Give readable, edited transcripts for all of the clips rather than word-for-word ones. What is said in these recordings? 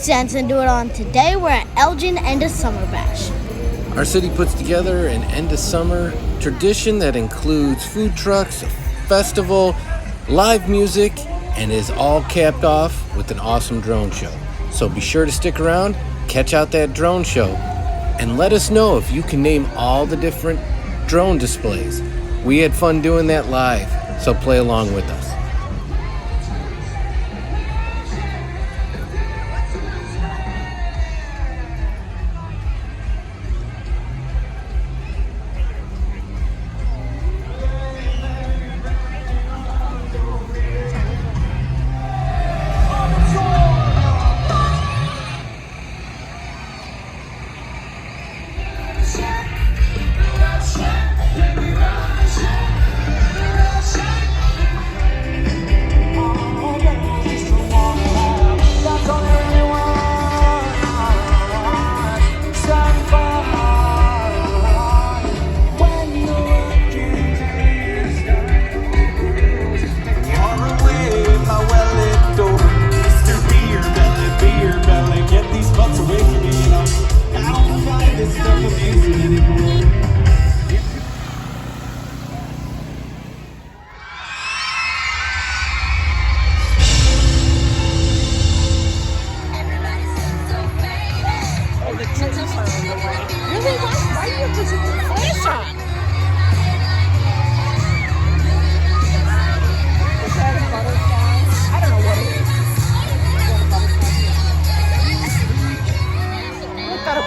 cents into it on. Today we're at Elgin End of Summer Bash. Our city puts together an end of summer tradition that includes food trucks, a festival, live music, and is all capped off with an awesome drone show. So be sure to stick around, catch out that drone show, and let us know if you can name all the different drone displays. We had fun doing that live, so play along with us.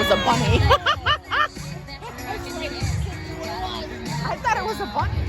A bunny. I thought it was a bunny.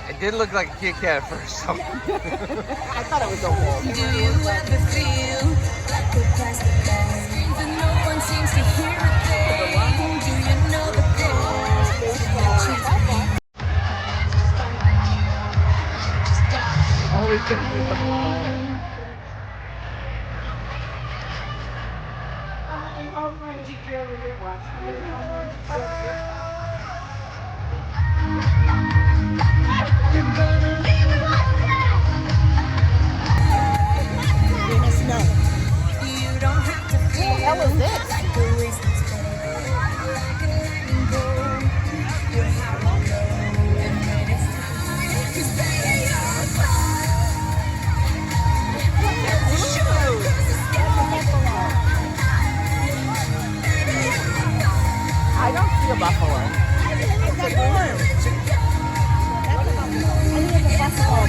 It did look like a Kit Kat at first. So. I thought it was a wolf. Do you ever feel like a plastic bag that no one seems to hear a thing? Do you know the Always gonna be the ball. You don't have to feel. What the hell is this? I don't see a buffalo. It's a horse. I think it's a buffalo.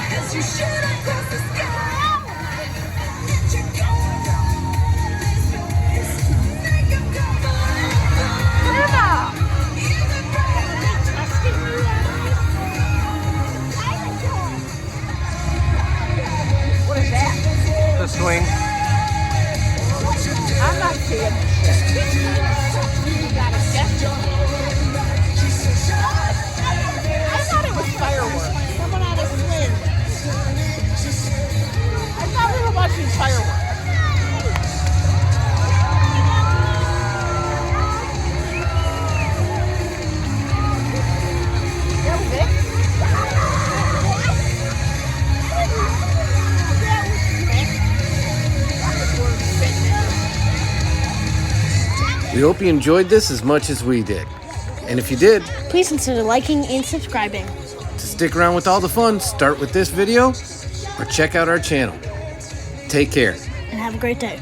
As you shoot across the sky. What is that? The swing. I'm not seeing this. You got a gesture. I thought it was fireworks. Someone on a swing. I thought we were watching fireworks. That was it? We hope you enjoyed this as much as we did. And if you did, Please consider liking and subscribing. to stick around with all the fun, start with this video or check out our channel. Take care. And have a great day.